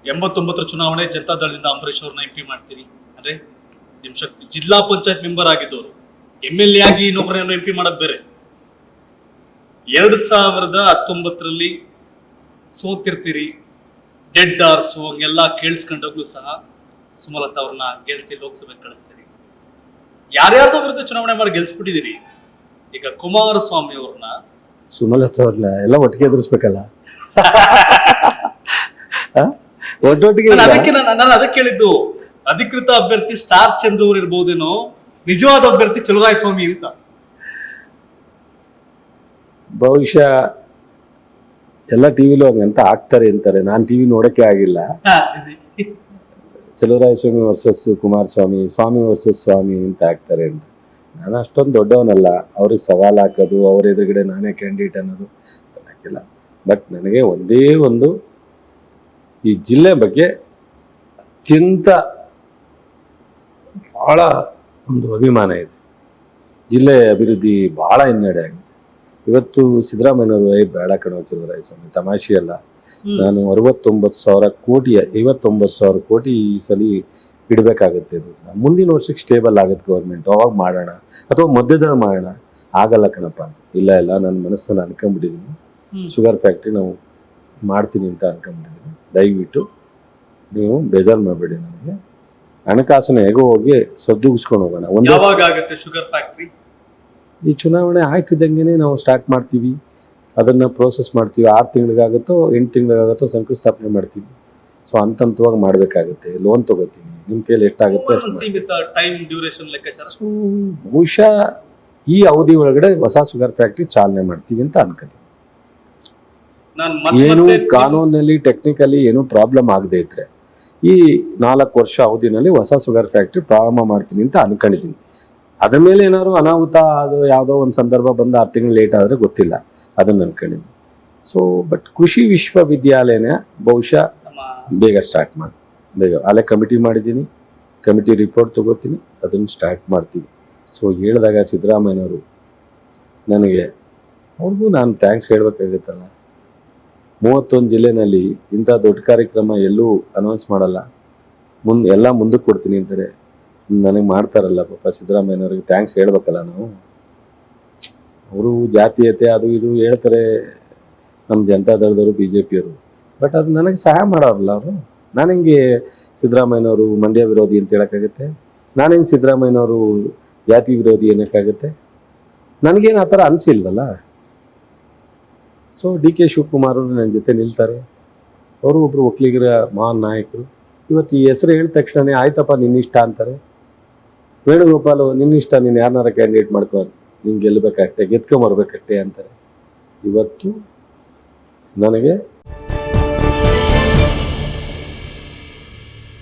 89 ಚುನಾವಣೆ ಜನತಾದಳದಿಂದ ಅಂಬರೀಶ್ ಅವ್ರನ್ನ MP ಮಾಡ್ತೀರಿ ಅಂದ್ರೆ ನಿಮ್ ಶಕ್ತಿ. ಜಿಲ್ಲಾ ಪಂಚಾಯತ್ ಮೆಂಬರ್ ಆಗಿದ್ದವರು MLA ಆಗಿ ಇನ್ನೊಬ್ಬರನ್ನು MP ಮಾಡೋದು ಬೇರೆ. 2019 ಸೋತಿರ್ತೀರಿ, ಡೆಡ್ ಆರ್ಸು ಹಂಗೆಲ್ಲ ಕೇಳಿಸ್ಕೊಂಡಾಗ್ಲೂ ಸಹ ಸುಮಲತಾ ಅವ್ರನ್ನ ಗೆಲ್ಸಿ ಲೋಕಸಭೆಗೆ ಕಳಿಸ್ತೀರಿ. ಯಾರ್ಯಾರ್ದೋ ವಿರುದ್ಧ ಚುನಾವಣೆ ಮಾಡಿ ಗೆಲ್ಸ್ಬಿಟ್ಟಿದ್ದೀರಿ. ಈಗ ಕುಮಾರಸ್ವಾಮಿ ಅವ್ರನ್ನ, ಸುಮಲತಾ ಅವ್ರನ್ನ ಎಲ್ಲ ಒಟ್ಟಿಗೆ ಎದುರಿಸ್ಬೇಕಲ್ಲ. ಒಟ್ಟೊಟ್ಟಿಗೆ ನಾನು ಅದಕ್ಕೆ ಕೇಳಿದ್ದು, ಅಧಿಕೃತ ಅಭ್ಯರ್ಥಿ ಸ್ಟಾರ್ ಚಂದ್ರ ಅವ್ರು ಇರ್ಬೋದೇನೋ, ನಿಜವಾದ ಅಭ್ಯರ್ಥಿ ಚಲುವರಾಯಸ್ವಾಮಿ ಅಂತ. ಬಹುಶಃ ಎಲ್ಲ ಟಿವಿಲೂ ಹಂಗಂತ ಆಗ್ತಾರೆ ಅಂತಾರೆ. ನಾನು ಟಿವಿ ನೋಡಕ್ಕೆ ಆಗಿಲ್ಲ. ಚಲುವರಾಯಸ್ವಾಮಿ ವರ್ಸಸ್ ಕುಮಾರಸ್ವಾಮಿ, ಸ್ವಾಮಿ ವರ್ಸಸ್ ಸ್ವಾಮಿ ಅಂತ ಆಗ್ತಾರೆ ಅಂತ. ನಾನು ಅಷ್ಟೊಂದು ದೊಡ್ಡವನಲ್ಲ ಅವ್ರಿಗೆ ಸವಾಲು ಹಾಕೋದು, ಅವ್ರ ಎದುರುಗಡೆ ನಾನೇ ಕ್ಯಾಂಡಿಡೇಟ್ ಅನ್ನೋದು ಹಾಕಿಲ್ಲ. ಬಟ್ ನನಗೆ ಒಂದೇ ಒಂದು ಈ ಜಿಲ್ಲೆ ಬಗ್ಗೆ ಅತ್ಯಂತ ಭಾಳ ಒಂದು ಅಭಿಮಾನ ಇದೆ. ಜಿಲ್ಲೆ ಅಭಿವೃದ್ಧಿ ಭಾಳ ಹಿನ್ನಡೆ ಆಗಿದೆ. ಇವತ್ತು ಸಿದ್ದರಾಮಯ್ಯನವರು ಬೇಡ ಕಣೋ ಚಲುವರಾಯಸ್ವಾಮಿ, ತಮಾಷೆ ಅಲ್ಲ. ನಾನು 59,000 ಕೋಟಿ ಈ ಸಲ ಇಡಬೇಕಾಗುತ್ತೆ. ಇದು ಮುಂದಿನ ವರ್ಷಕ್ಕೆ ಸ್ಟೇಬಲ್ ಆಗುತ್ತೆ ಗೌರ್ಮೆಂಟ್, ಅವಾಗ ಮಾಡೋಣ ಅಥವಾ ಮಧ್ಯದಲ್ಲಿ ಮಾಡೋಣ. ಆಗಲ್ಲ ಕಣಪ್ಪ, ಇಲ್ಲ ನನ್ನ ಮನಸ್ಸನ್ನು ಅನ್ಕೊಂಡ್ಬಿಟ್ಟಿದ್ದೀನಿ. ಶುಗರ್ ಫ್ಯಾಕ್ಟ್ರಿ ನಾವು ಮಾಡ್ತೀನಿ ಅಂತ ಅನ್ಕೊಂಡ್ಬಿಟ್ಟಿದ್ದೀನಿ. ದಯವಿಟ್ಟು ನೀವು ಬೇಜಾರು ಮಾಡಬೇಡಿ. ನನಗೆ ಹಣಕಾಸನ್ನ ಹೇಗೋ ಹೋಗಿ ಸದ್ದುಗಿಸ್ಕೊಂಡು ಹೋಗೋಣ. ಶುಗರ್ ಫ್ಯಾಕ್ಟ್ರಿ ಈ ಚುನಾವಣೆ ಆಯ್ತಿದ್ದಂಗೆ ನಾವು ಸ್ಟಾರ್ಟ್ ಮಾಡ್ತೀವಿ, ಅದನ್ನು ಪ್ರೋಸೆಸ್ ಮಾಡ್ತೀವಿ. 6 ತಿಂಗಳಿಗಾಗುತ್ತೋ 8 ತಿಂಗಳಿಗಾಗುತ್ತೋ ಶಂಕುಸ್ಥಾಪನೆ ಮಾಡ್ತೀವಿ. ಸೊ ಹಂತವಾಗಿ ಮಾಡಬೇಕಾಗುತ್ತೆ. ಲೋನ್ ತಗೋತೀವಿ, ನಿಮ್ಮ ಕೈಲಿ ಎಷ್ಟಾಗುತ್ತೆ ಸೊ ಬಹುಶಃ ಈ ಅವಧಿ ಒಳಗಡೆ ಹೊಸ ಶುಗರ್ ಫ್ಯಾಕ್ಟ್ರಿ ಚಾಲನೆ ಮಾಡ್ತೀವಿ ಅಂತ ಅನ್ಕೋತೀವಿ. ಏನು ಕಾನೂನಲ್ಲಿ ಟೆಕ್ನಿಕಲಿ ಏನು ಪ್ರಾಬ್ಲಮ್ ಆಗದೆ ಇದ್ರೆ ಈ 4 ವರ್ಷ ಅವಧಿನಲ್ಲಿ ಹೊಸ ಶುಗರ್ ಫ್ಯಾಕ್ಟ್ರಿ ಪ್ರಾರಂಭ ಮಾಡ್ತೀನಿ ಅಂತ ಅನ್ಕೊಂಡಿದ್ದೀನಿ. ಅದ್ರ ಮೇಲೆ ಏನಾದ್ರು ಅನಾಹುತ, ಅದು ಯಾವುದೋ ಒಂದು ಸಂದರ್ಭ ಬಂದು 6 ತಿಂಗಳು ಲೇಟ್ ಆದರೆ ಗೊತ್ತಿಲ್ಲ, ಅದನ್ನು ಅನ್ಕೊಂಡಿದ್ದೀನಿ. ಸೊ ಬಟ್ ಕೃಷಿ ವಿಶ್ವವಿದ್ಯಾಲಯನ ಬಹುಶಃ ಬೇಗ ಸ್ಟಾರ್ಟ್ ಮಾಡಿ, ಬೇಗ ಅಲ್ಲೇ ಕಮಿಟಿ ಮಾಡಿದ್ದೀನಿ, ಕಮಿಟಿ ರಿಪೋರ್ಟ್ ತೊಗೋತೀನಿ, ಅದನ್ನು ಸ್ಟಾರ್ಟ್ ಮಾಡ್ತೀವಿ. ಸೊ ಹೇಳಿದಾಗ ಸಿದ್ದರಾಮಯ್ಯನವರು ನನಗೆ, ಅವ್ರಿಗೂ ನಾನು ಥ್ಯಾಂಕ್ಸ್ ಹೇಳಬೇಕಾಗುತ್ತಲ್ಲ. 31 ಜಿಲ್ಲೆನಲ್ಲಿ ಇಂಥ ದೊಡ್ಡ ಕಾರ್ಯಕ್ರಮ ಎಲ್ಲೂ ಅನೌನ್ಸ್ ಮಾಡಲ್ಲ, ಎಲ್ಲ ಮುಂದಕ್ಕೆ ಕೊಡ್ತೀನಿ ಅಂತಾರೆ. ನನಗೆ ಮಾಡ್ತಾರಲ್ಲ ಪಾಪ ಸಿದ್ದರಾಮಯ್ಯನವ್ರಿಗೆ ಥ್ಯಾಂಕ್ಸ್ ಹೇಳ್ಬೇಕಲ್ಲ ನಾವು. ಅವರು ಜಾತೀಯತೆ ಅದು ಇದು ಹೇಳ್ತಾರೆ ನಮ್ಮ ಜನತಾದಳದವರು, BJPಯವರು. ಬಟ್ ಅದು ನನಗೆ ಸಹಾಯ ಮಾಡೋರಲ್ಲ ಅವರು. ನಾನು ಹೆಂಗೆ ಸಿದ್ದರಾಮಯ್ಯನವರು ಮಂಡ್ಯ ವಿರೋಧಿ ಅಂತ ಹೇಳೋಕ್ಕಾಗುತ್ತೆ? ನಾನು ಹೆಂಗೆ ಸಿದ್ದರಾಮಯ್ಯನವರು ಜಾತಿ ವಿರೋಧಿ ಏನಕ್ಕಾಗುತ್ತೆ? ನನಗೇನು ಆ ಥರ ಅನಿಸಿಲ್ವಲ್ಲ. ಸೊ DK ಶಿವಕುಮಾರ್ ಅವರು ನನ್ನ ಜೊತೆ ನಿಲ್ತಾರೆ. ಅವರು ಒಬ್ಬರು ಒಕ್ಕಲಿಗರ ಮಹಾನ್ ನಾಯಕರು. ಇವತ್ತು ಈ ಹೆಸರು ಹೇಳಿದ ತಕ್ಷಣ ಆಯ್ತಪ್ಪ ನಿನ್ನಿಷ್ಟ ಅಂತಾರೆ. ವೇಣುಗೋಪಾಲ್ ನಿನ್ನಿಷ್ಟ, ನೀನು ಯಾರನ್ನಾರ ಕ್ಯಾಂಡಿಡೇಟ್ ಮಾಡ್ಕೊ, ನೀನು ಗೆಲ್ಲಬೇಕಷ್ಟೆ, ಗೆದ್ಕೊಂಬರ್ಬೇಕಷ್ಟೆ ಅಂತಾರೆ. ಇವತ್ತು ನನಗೆ